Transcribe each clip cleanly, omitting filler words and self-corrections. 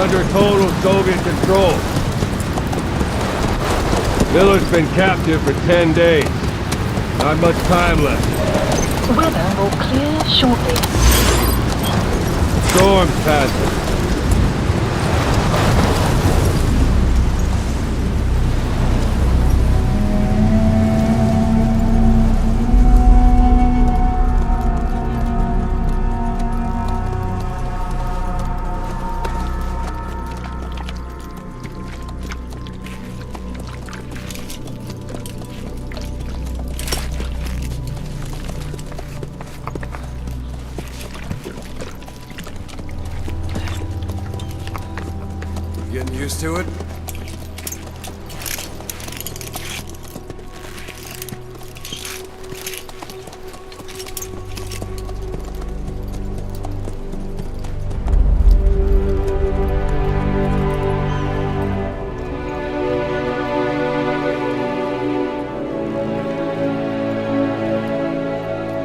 under total Soviet control. Miller's been captive for 10 days. Not much time left. Weather will clear shortly. Storm's passing. Getting used to it?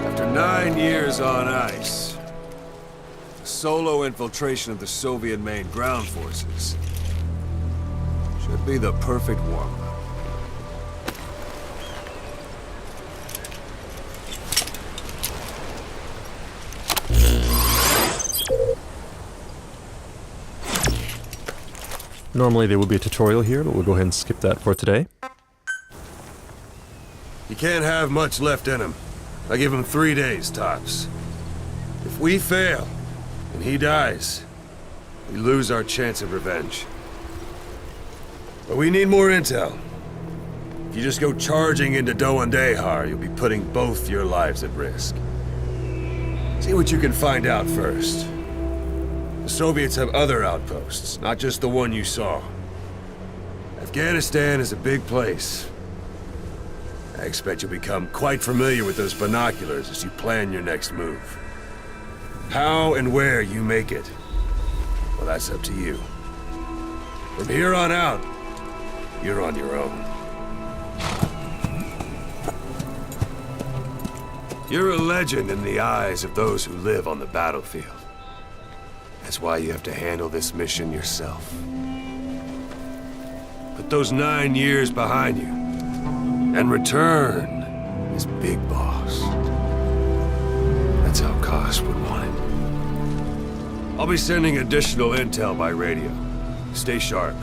After 9 years on ice, solo infiltration of the Soviet main ground forces should be the perfect warm-up. Normally there would be a tutorial here, but we'll go ahead and skip that for today. You can't have much left in him. I give him 3 days, tops. If we fail, and he dies, we lose our chance of revenge. But we need more intel. If you just go charging into Doandehar, you'll be putting both your lives at risk. See what you can find out first. The Soviets have other outposts, not just the one you saw. Afghanistan is a big place. I expect you'll become quite familiar with those binoculars as you plan your next move. How and where you make it, well, that's up to you. From here on out, you're on your own. You're a legend in the eyes of those who live on the battlefield. That's why you have to handle this mission yourself. Put those 9 years behind you, and return as Big Boss. That's how Koss would want it. I'll be sending additional intel by radio. Stay sharp.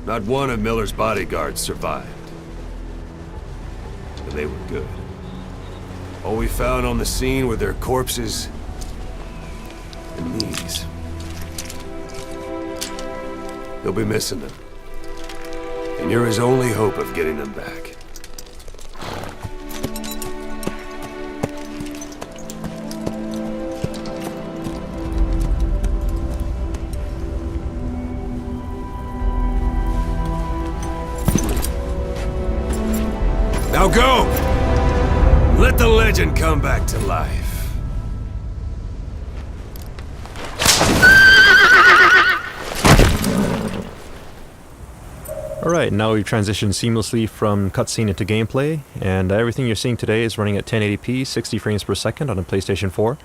Not one of Miller's bodyguards survived. But they were good. All we found on the scene were their corpses and knees. You'll be missing them. And you're his only hope of getting them back. Now go! Let the legend come back to life. Alright, now we've transitioned seamlessly from cutscene into gameplay, and everything you're seeing today is running at 1080p, 60 frames per second on a PlayStation 4.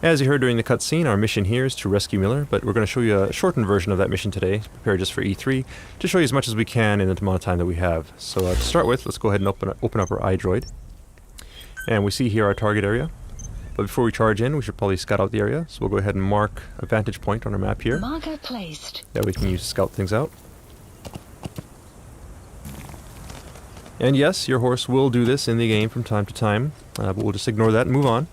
As you heard during the cutscene, our mission here is to rescue Miller, but we're going to show you a shortened version of that mission today, prepared just for E3, to show you as much as we can in the amount of time that we have. So to start with, let's go ahead and open up our iDroid. And we see here our target area. But before we charge in, we should probably scout out the area, so we'll go ahead and mark a vantage point on our map here. Marker placed. That we can use to scout things out. And yes, your horse will do this in the game from time to time, but we'll just ignore that and move on.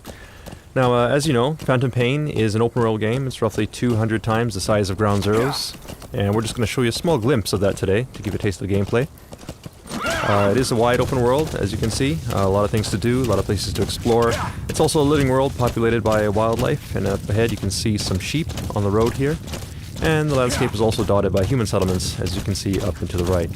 Now, as you know, Phantom Pain is an open world game. It's roughly 200 times the size of Ground Zeroes, and we're just going to show you a small glimpse of that today to give you a taste of the gameplay. It is a wide open world, as you can see. A lot of things to do, a lot of places to explore. It's also a living world populated by wildlife, and up ahead you can see some sheep on the road here. And the landscape is also dotted by human settlements, as you can see up and to the right.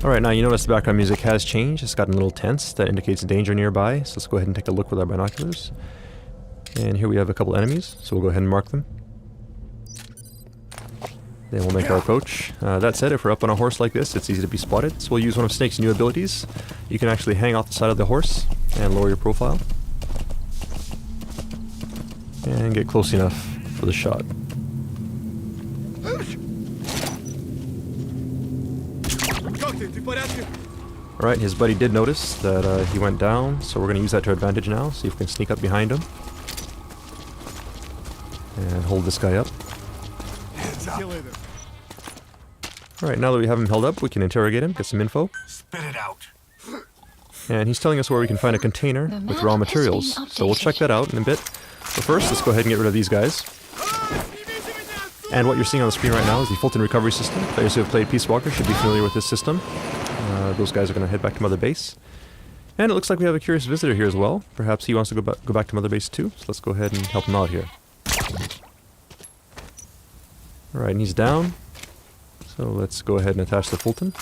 Alright, now you notice the background music has changed. It's gotten a little tense. That indicates danger nearby. So let's go ahead and take a look with our binoculars. And here we have a couple enemies, so we'll go ahead and mark them. Then we'll make our approach. That said, if we're up on a horse like this, it's easy to be spotted, so we'll use one of Snake's new abilities. You can actually hang off the side of the horse and lower your profile. And get close enough for the shot. Alright, his buddy did notice that he went down, so we're going to use that to our advantage now. See if we can sneak up behind him. And hold this guy up. Alright, now that we have him held up, we can interrogate him, get some info. Spit it out. And he's telling us where we can find a container with raw materials, so we'll check that out in a bit. But first, let's go ahead and get rid of these guys. And what you're seeing on the screen right now is the Fulton recovery system. Players who have played Peace Walker should be familiar with this system. Those guys are going to head back to Mother Base. And it looks like we have a curious visitor here as well. Perhaps he wants to go back to Mother Base too, so let's go ahead and help him out here. Alright, and he's down. So let's go ahead and attach the Fulton.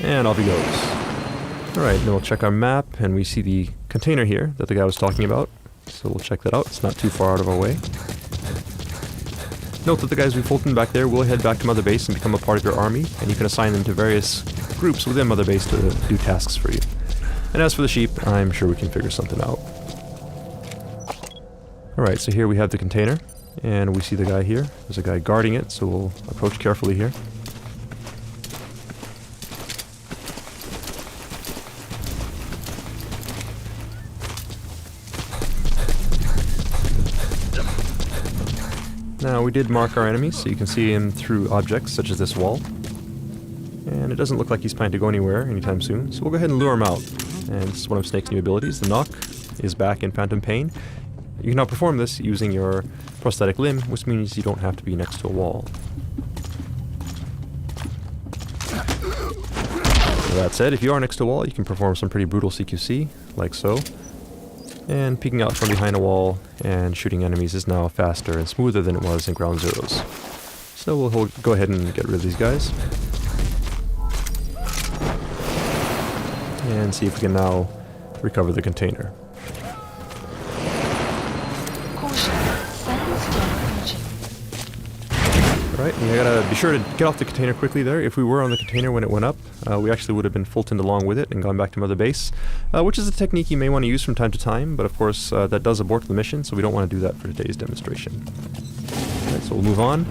And off he goes. Alright, then we'll check our map, and we see the container here that the guy was talking about. So we'll check that out. It's not too far out of our way. Note that the guys we Fulton back there will head back to Mother Base and become a part of your army, and you can assign them to various groups within Mother Base to do tasks for you. And as for the sheep, I'm sure we can figure something out. Alright, so here we have the container, and we see the guy here. There's a guy guarding it, so we'll approach carefully here. Now, we did mark our enemies, so you can see him through objects such as this wall. And it doesn't look like he's planning to go anywhere anytime soon, so we'll go ahead and lure him out. And this is one of Snake's new abilities. The knock is back in Phantom Pain. You can now perform this using your prosthetic limb, which means you don't have to be next to a wall. So that said, if you are next to a wall, you can perform some pretty brutal CQC, like so. And peeking out from behind a wall and shooting enemies is now faster and smoother than it was in Ground Zeroes. So we'll go ahead and get rid of these guys. And see if we can now recover the container. Alright, you gotta be sure to get off the container quickly there. If we were on the container when it went up, we actually would have been Fultoned along with it and gone back to Mother Base, which is a technique you may want to use from time to time, but of course that does abort the mission, so we don't want to do that for today's demonstration. Alright, so we'll move on.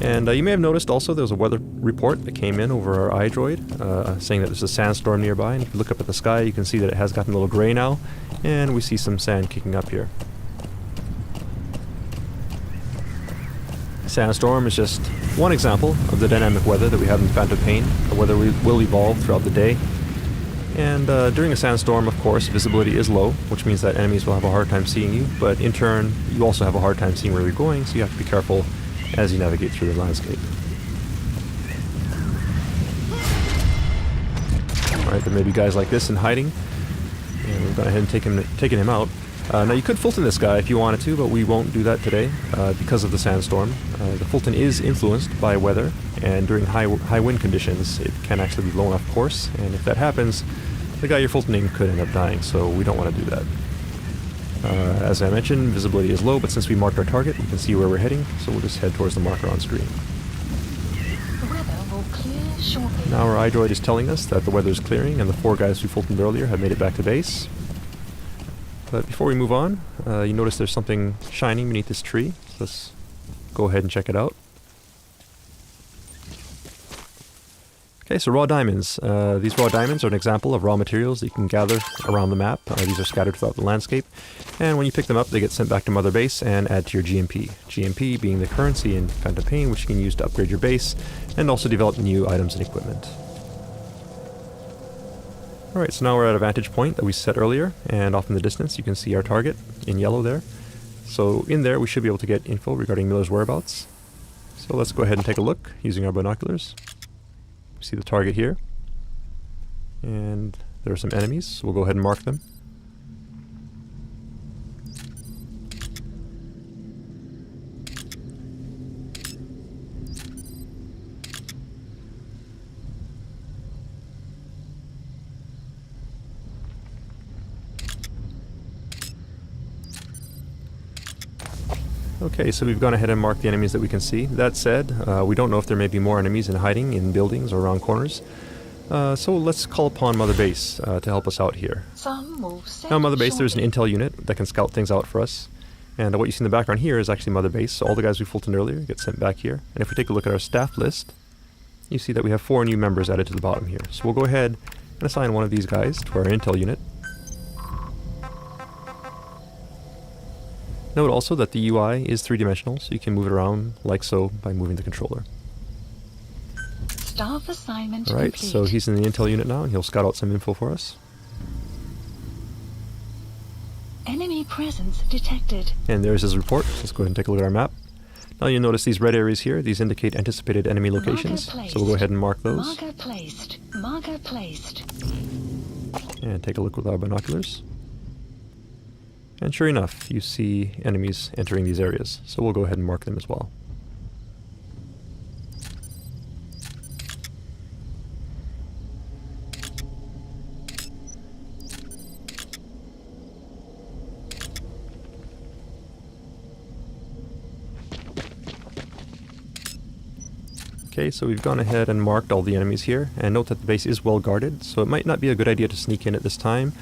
And you may have noticed also there was a weather report that came in over our iDroid, saying that there's a sandstorm nearby, and if you look up at the sky you can see that it has gotten a little gray now, and we see some sand kicking up here. Sandstorm is just one example of the dynamic weather that we have in Phantom Pain. The weather will evolve throughout the day. And during a sandstorm, of course, visibility is low, which means that enemies will have a hard time seeing you, but in turn, you also have a hard time seeing where you're going, so you have to be careful as you navigate through the landscape. Alright, there may be guys like this in hiding, and we've gone ahead and taken him out. Now you could Fulton this guy if you wanted to, but we won't do that today because of the sandstorm. The Fulton is influenced by weather, and during high wind conditions it can actually be blown off course, and if that happens, the guy you're Fultoning could end up dying, so we don't want to do that. As I mentioned, visibility is low, but since we marked our target, we can see where we're heading, so we'll just head towards the marker on screen. The weather will clear shortly. Now our iDroid is telling us that the weather is clearing, and the 4 guys we Fultoned earlier have made it back to base. But before we move on, you notice there's something shining beneath this tree. So let's go ahead and check it out. Okay, so raw diamonds. These raw diamonds are an example of raw materials that you can gather around the map. These are scattered throughout the landscape. And when you pick them up, they get sent back to Mother Base and add to your GMP. GMP being the currency in Phantom Pain, which you can use to upgrade your base and also develop new items and equipment. Alright, so now we're at a vantage point that we set earlier, and off in the distance you can see our target in yellow there. So in there we should be able to get info regarding Miller's whereabouts. So let's go ahead and take a look using our binoculars. We see the target here, and there are some enemies, so we'll go ahead and mark them. Okay, so we've gone ahead and marked the enemies that we can see. That said, we don't know if there may be more enemies in hiding in buildings or around corners. So let's call upon Mother Base to help us out here. Now, Mother Base, there's an intel unit that can scout things out for us. And what you see in the background here is actually Mother Base. So all the guys we fultoned earlier get sent back here. And if we take a look at our staff list, you see that we have 4 new members added to the bottom here. So we'll go ahead and assign one of these guys to our intel unit. Note also that the UI is 3-dimensional, so you can move it around like so by moving the controller. Staff assignment Alright, complete. so he's in the intel unit now, and he'll scout out some info for us. Enemy presence detected. And there's his report. Let's go ahead and take a look at our map. Now you'll notice these red areas here. These indicate anticipated enemy locations. So we'll go ahead and mark those. Marker placed. Marker placed. And take a look with our binoculars. And sure enough, you see enemies entering these areas. So we'll go ahead and mark them as well. Okay, so we've gone ahead and marked all the enemies here, and note that the base is well guarded, so it might not be a good idea to sneak in at this time.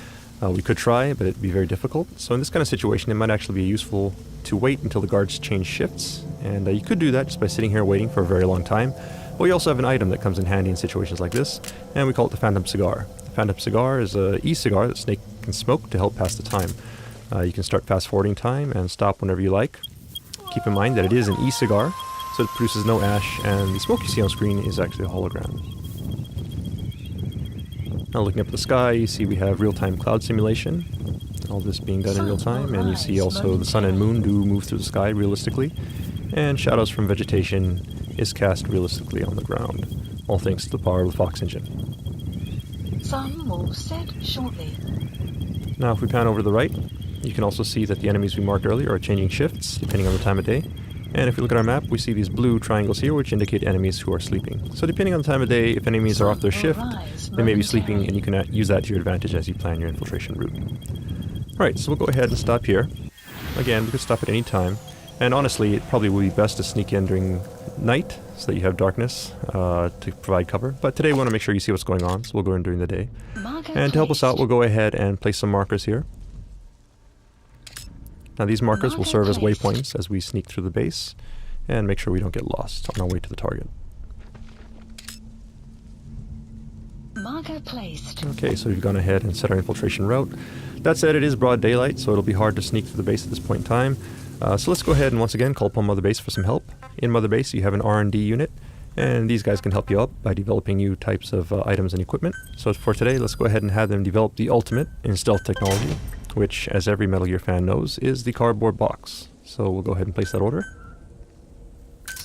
We could try, but it'd be very difficult. So in this kind of situation, it might actually be useful to wait until the guards change shifts, and you could do that just by sitting here waiting for a very long time. But we also have an item that comes in handy in situations like this, and we call it the Phantom Cigar. The Phantom Cigar is an e-cigar that Snake can smoke to help pass the time. You can start fast-forwarding time and stop whenever you like. Keep in mind that it is an e-cigar, so it produces no ash, and the smoke you see on screen is actually a hologram. Now looking up at the sky, you see we have real-time cloud simulation. All this being done in real time, and you see also the sun and moon do move through the sky realistically, and shadows from vegetation is cast realistically on the ground, all thanks to the power of the Fox engine. Sun will set shortly. Now if we pan over to the right, you can also see that the enemies we marked earlier are changing shifts depending on the time of day. And if you look at our map, we see these blue triangles here, which indicate enemies who are sleeping. So depending on the time of day, if enemies are off their shift, they may be sleeping, and you can use that to your advantage as you plan your infiltration route. Alright, so we'll go ahead and stop here. Again, we could stop at any time. And honestly, it probably would be best to sneak in during night, so that you have darkness to provide cover. But today we want to make sure you see what's going on, so we'll go in during the day. And to help us out, we'll go ahead and place some markers here. Now these markers will serve as waypoints as we sneak through the base and make sure we don't get lost on our way to the target. Marker placed. Okay, so we've gone ahead and set our infiltration route. That said, it is broad daylight, so it'll be hard to sneak through the base at this point in time. So let's go ahead and once again call upon Mother Base for some help. In Mother Base you have an R&D unit, and these guys can help you out by developing new types of items and equipment. So for today, let's go ahead and have them develop the ultimate in stealth technology, which, as every Metal Gear fan knows, is the cardboard box. So we'll go ahead and place that order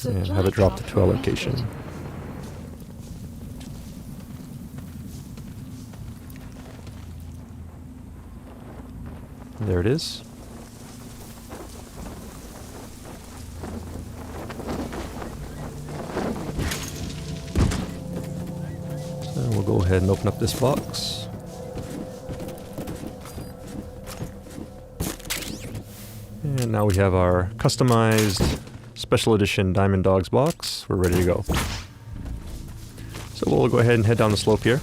and have it dropped to our location. There it is. So we'll go ahead and open up this box. And now we have our customized special edition Diamond Dogs box. We're ready to go. So we'll go ahead and head down the slope here.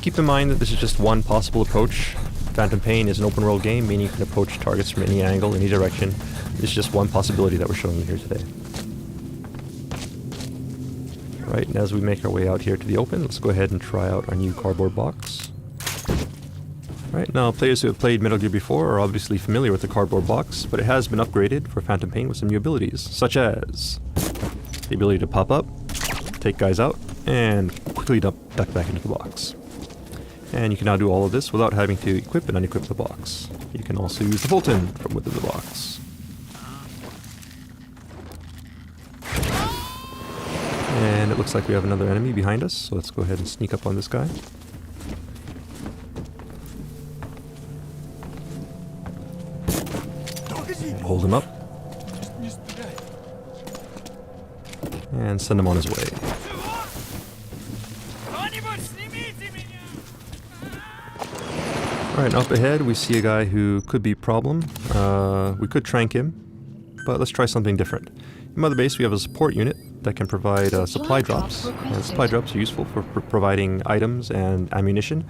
Keep in mind that this is just one possible approach. Phantom Pain is an open world game, meaning you can approach targets from any angle, any direction. This is just one possibility that we're showing you here today. Right, and as we make our way out here to the open, let's go ahead and try out our new cardboard box. Right, now players who have played Metal Gear before are obviously familiar with the cardboard box, but it has been upgraded for Phantom Pain with some new abilities, such as the ability to pop up, take guys out, and quickly duck back into the box. And you can now do all of this without having to equip and unequip the box. You can also use the Fulton from within the box. And it looks like we have another enemy behind us, so let's go ahead and sneak up on this guy. And hold him up. And send him on his way. Alright, up ahead we see a guy who could be a problem. We could trank him. but let's try something different. In Mother Base we have a support unit that can provide supply drops, and supply drops are useful for providing items and ammunition,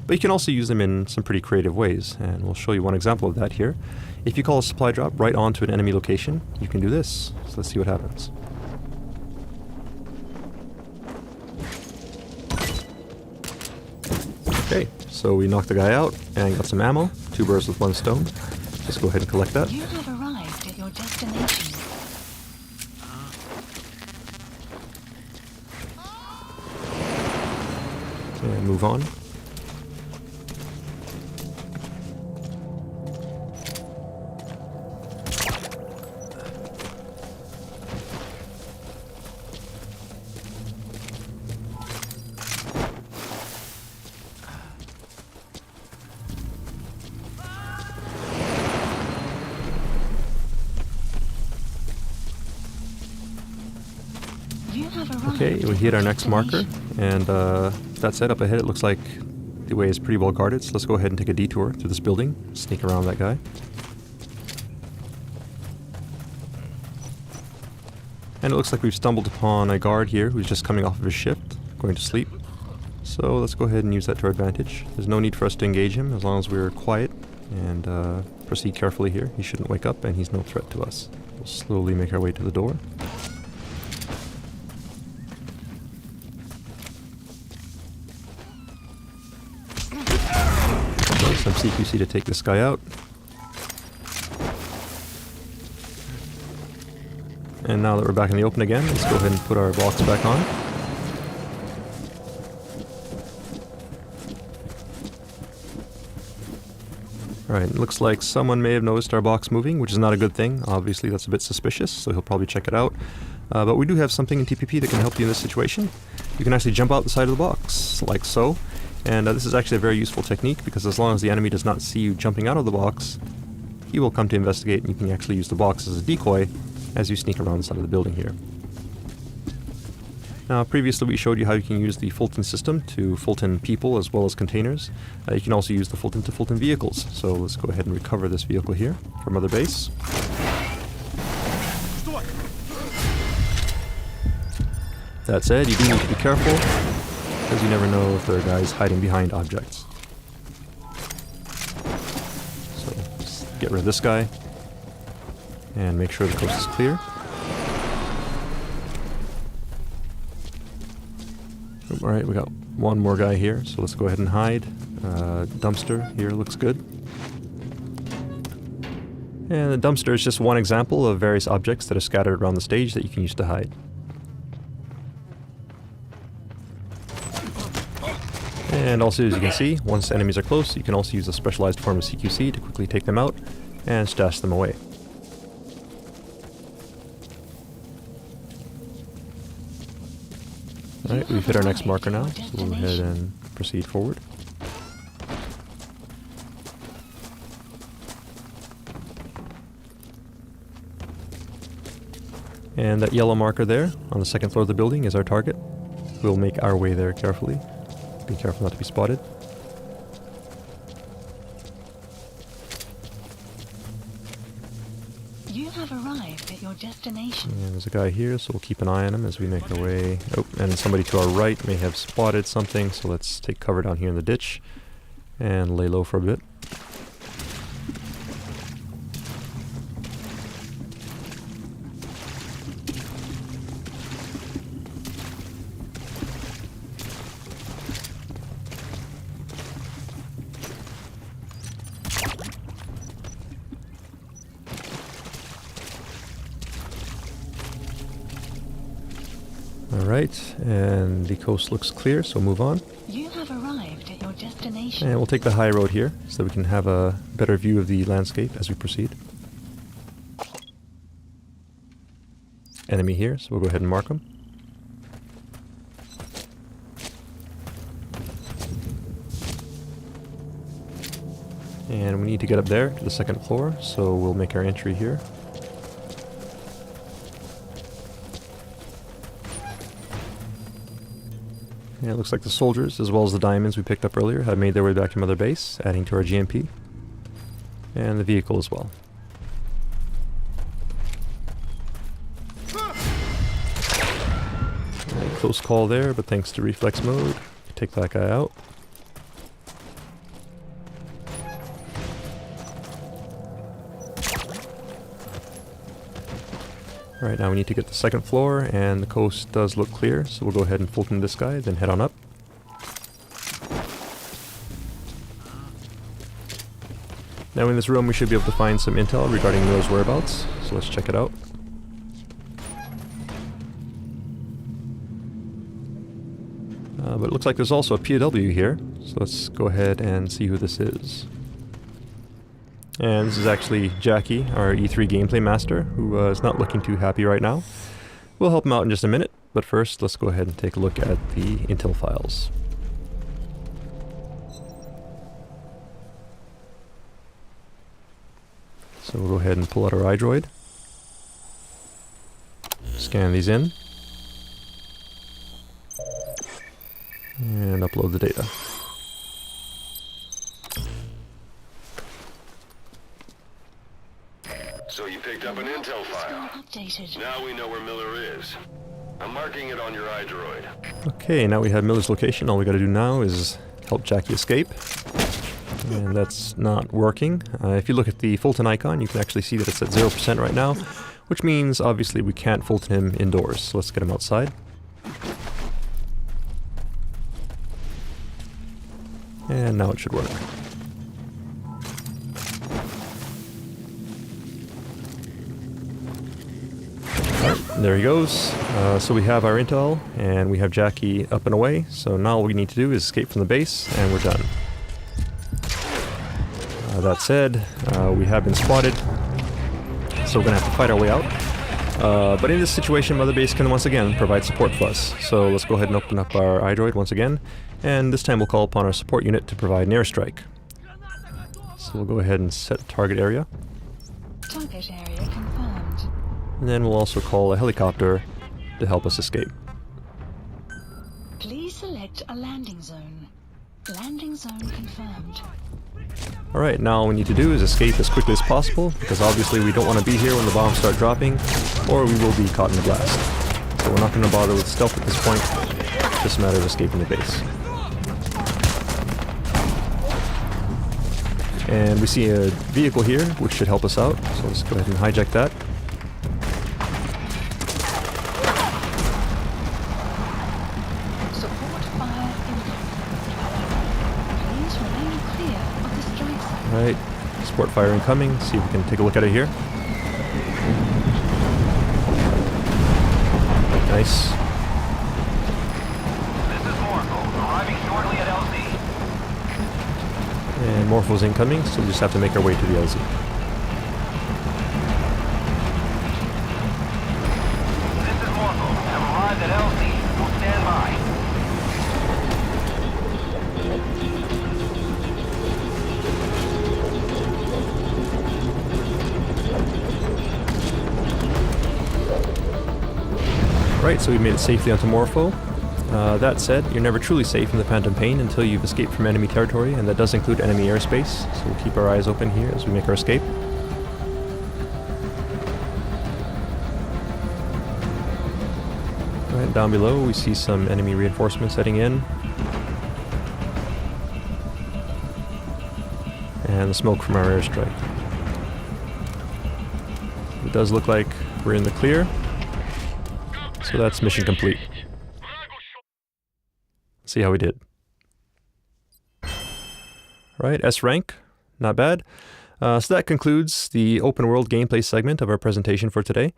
but you can also use them in some pretty creative ways, and we'll show you one example of that here. If you call a supply drop right onto an enemy location, you can do this. So let's see what happens. Okay, so we knocked the guy out and got some ammo. 2 birds with 1 stone. Just go ahead and collect that. You have arrived at your destination. And move on. Okay, we hit our next marker, and that set up ahead, it looks like the way is pretty well guarded, so let's go ahead and take a detour through this building, sneak around that guy. And it looks like we've stumbled upon a guard here who's just coming off of his shift, going to sleep. So let's go ahead and use that to our advantage. There's no need for us to engage him as long as we're quiet and proceed carefully here. He shouldn't wake up and he's no threat to us. We'll slowly make our way to the door. Some CQC to take this guy out. And now that we're back in the open again, let's go ahead and put our box back on. Alright, looks like someone may have noticed our box moving, which is not a good thing. Obviously that's a bit suspicious, so he'll probably check it out. But we do have something in TPP that can help you in this situation. You can actually jump out the side of the box, like so. And this is actually a very useful technique, because as long as the enemy does not see you jumping out of the box, he will come to investigate, and you can actually use the box as a decoy as you sneak around the side of the building here. Now, previously we showed you how you can use the Fulton system to Fulton people as well as containers. You can also use the Fulton to Fulton vehicles. So let's go ahead and recover this vehicle here from Mother Base. That said, you do need to be careful, because you never know if there are guys hiding behind objects. So let's get rid of this guy and make sure the coast is clear. Alright, we got one more guy here, so let's go ahead and hide. Dumpster here looks good. And the dumpster is just one example of various objects that are scattered around the stage that you can use to hide. And also, as you can see, once enemies are close, you can also use a specialized form of CQC to quickly take them out and stash them away. Alright, we've hit our next marker now, so we'll go ahead and proceed forward. And that yellow marker there, on the second floor of the building, is our target. We'll make our way there carefully. Be careful not to be spotted. You have arrived at your destination. And there's a guy here, so we'll keep an eye on him as we make our way. Oh, and somebody to our right may have spotted something, so let's take cover down here in the ditch and lay low for a bit. Alright, and the coast looks clear, so move on. You have arrived at your destination. And we'll take the high road here, so we can have a better view of the landscape as we proceed. Enemy here, so we'll go ahead and mark them. And we need to get up there to the second floor, so we'll make our entry here. And it looks like the soldiers, as well as the diamonds we picked up earlier, have made their way back to Mother Base, adding to our GMP. And the vehicle as well. Close call there, but thanks to reflex mode, take that guy out. Alright, now we need to get the second floor, and the coast does look clear, so we'll go ahead and Fulton this guy, then head on up. Now in this room we should be able to find some intel regarding Miller's whereabouts, so let's check it out. But it looks like there's also a POW here, so let's go ahead and see who this is. And this is actually Jackie, our E3 gameplay master, who is not looking too happy right now. We'll help him out in just a minute, but first let's go ahead and take a look at the intel files. So we'll go ahead and pull out our iDroid, scan these in, and upload the data. So you picked up an intel file. Updated. Now we know where Miller is. I'm marking it on your iDroid. Okay, now we have Miller's location. All we gotta do now is help Jackie escape. And that's not working. If you look at the Fulton icon, you can actually see that it's at 0% right now, which means obviously we can't Fulton him indoors. So let's get him outside. And now it should work. There he goes. So we have our intel, and we have Jackie up and away. So now all we need to do is escape from the base, and we're done. That said, we have been spotted, so we're going to have to fight our way out. But in this situation, Mother Base can once again provide support for us. So let's go ahead and open up our iDroid once again, and this time we'll call upon our support unit to provide an airstrike. So we'll go ahead and set target area. Target area confirmed. And then we'll also call a helicopter to help us escape. Please select a landing zone. Landing zone confirmed. Alright, now all we need to do is escape as quickly as possible, because obviously we don't want to be here when the bombs start dropping, or we will be caught in the blast. So we're not going to bother with stealth at this point, it's just a matter of escaping the base. And we see a vehicle here, which should help us out, so let's go ahead and hijack that. Support fire incoming. Please remain clear of the strike zone. Alright, support fire incoming, see if we can take a look at it here. Nice. This is Morpho, arriving shortly at LZ. And Morpho's incoming, so we just have to make our way to the LZ. This is Morpho, have arrived at LZ. We'll stand by. Right, so we made it safely onto Morpho. That said, you're never truly safe in the Phantom Pain until you've escaped from enemy territory, and that does include enemy airspace, so we'll keep our eyes open here as we make our escape. Right, down below we see some enemy reinforcements heading in. And the smoke from our airstrike. It does look like we're in the clear. So that's mission complete. See how we did. Right, S rank, not bad. So that concludes the open world gameplay segment of our presentation for today.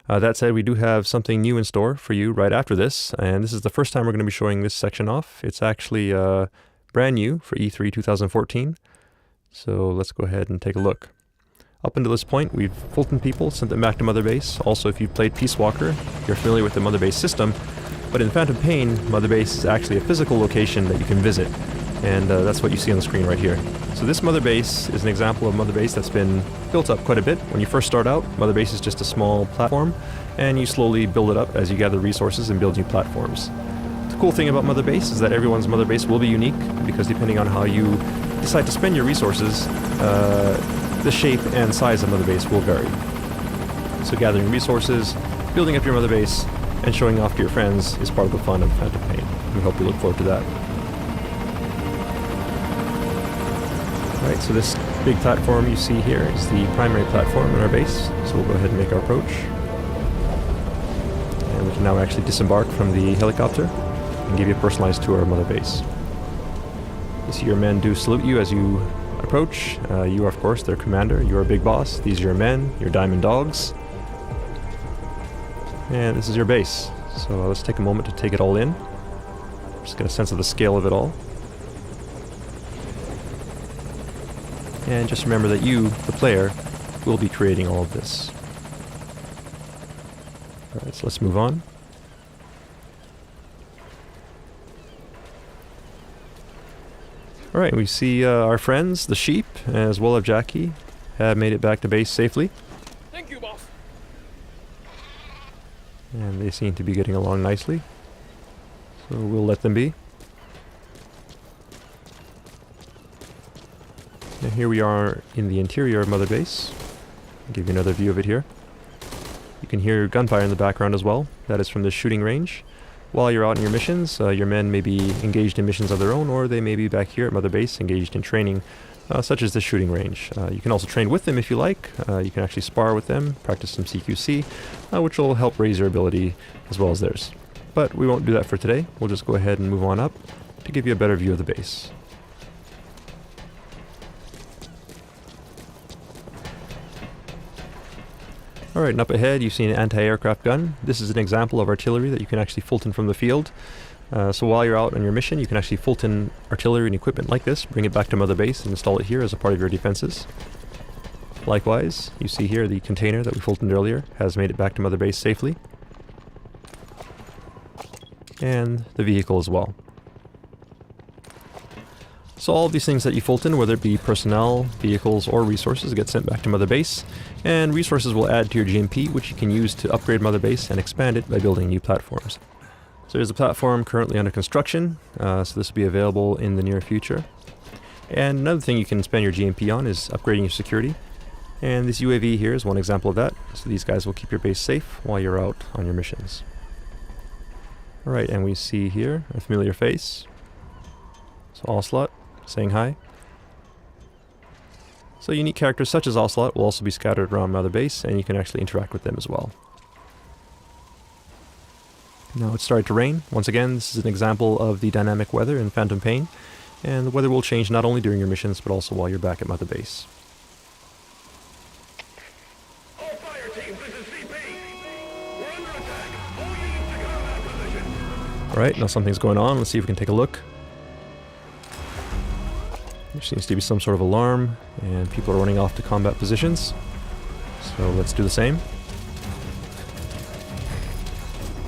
That said, we do have something new in store for you right after this, and this is the first time we're going to be showing this section off. It's actually brand new for E3 2014. So let's go ahead and take a look. Up until this point, we've Fulton people, sent them back to Mother Base. Also, if you've played Peace Walker, you're familiar with the Mother Base system. But in Phantom Pain, Mother Base is actually a physical location that you can visit. And that's what you see on the screen right here. So this Mother Base is an example of Mother Base that's been built up quite a bit. When you first start out, Mother Base is just a small platform, and you slowly build it up as you gather resources and build new platforms. The cool thing about Mother Base is that everyone's Mother Base will be unique, because depending on how you decide to spend your resources, the shape and size of Mother Base will vary. So gathering resources, building up your Mother Base, and showing off to your friends is part of the fun of Phantom Pain. We hope you look forward to that. Alright, so this big platform you see here is the primary platform in our base, so we'll go ahead and make our approach. And we can now actually disembark from the helicopter and give you a personalized tour of Mother Base. You see your men do salute you as you approach. You are of course their commander, you are Big Boss. These are your men, your diamond dogs. And this is your base. So let's take a moment to take it all in. Just get a sense of the scale of it all. And just remember that you, the player, will be creating all of this. Alright, so let's move on. Alright, we see our friends, the sheep, as well as Jackie, have made it back to base safely. Thank you, boss. And they seem to be getting along nicely. So we'll let them be. Now here we are in the interior of Mother Base. I'll give you another view of it here. You can hear gunfire in the background as well. That is from the shooting range. While you're out on your missions, your men may be engaged in missions of their own, or they may be back here at Mother Base engaged in training, such as the shooting range. You can also train with them if you like. You can actually spar with them, practice some CQC, which will help raise your ability as well as theirs. But we won't do that for today. We'll just go ahead and move on up to give you a better view of the base. Alright, and up ahead you see an anti-aircraft gun. This is an example of artillery that you can actually Fulton from the field. So while you're out on your mission, you can actually Fulton artillery and equipment like this, bring it back to Mother Base and install it here as a part of your defenses. Likewise, you see here the container that we Fultoned earlier has made it back to Mother Base safely. And the vehicle as well. So all of these things that you Fulton, whether it be personnel, vehicles, or resources, get sent back to Mother Base, and resources will add to your GMP, which you can use to upgrade Mother Base and expand it by building new platforms. So there's a platform currently under construction, so this will be available in the near future. And another thing you can spend your GMP on is upgrading your security. And this UAV here is one example of that, so these guys will keep your base safe while you're out on your missions. Alright, and we see here a familiar face. So Ocelot, saying hi. So unique characters such as Ocelot will also be scattered around Mother Base, and you can actually interact with them as well. Now it's started to rain. Once again, this is an example of the dynamic weather in Phantom Pain, and the weather will change not only during your missions, but also while you're back at Mother Base. All fire teams, this is CP. We're under attack. All units to combat position. Alright, now something's going on. Let's see if we can take a look. There seems to be some sort of alarm, and people are running off to combat positions. So let's do the same.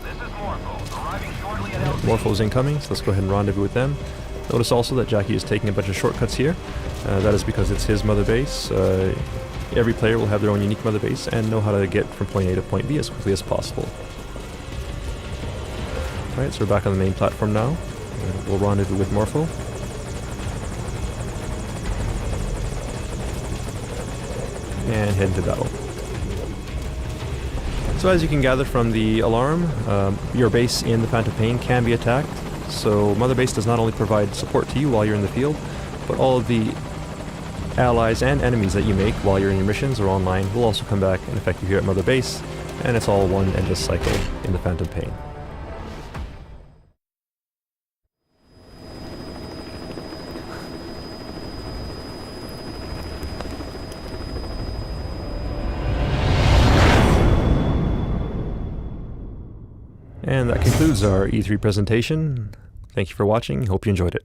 This is Morpho, arriving shortly at LZ. Morpho's incoming, so let's go ahead and rendezvous with them. Notice also that Jackie is taking a bunch of shortcuts here. That is because it's his Mother Base. Every player will have their own unique Mother Base and know how to get from point A to point B as quickly as possible. Alright, so we're back on the main platform now. We'll rendezvous with Morpho. And head into battle. So as you can gather from the alarm, your base in the Phantom Pain can be attacked. So Mother Base does not only provide support to you while you're in the field, but all of the allies and enemies that you make while you're in your missions or online will also come back and affect you here at Mother Base, and it's all one endless cycle in the Phantom Pain. And that concludes our E3 presentation. Thank you for watching. Hope you enjoyed it.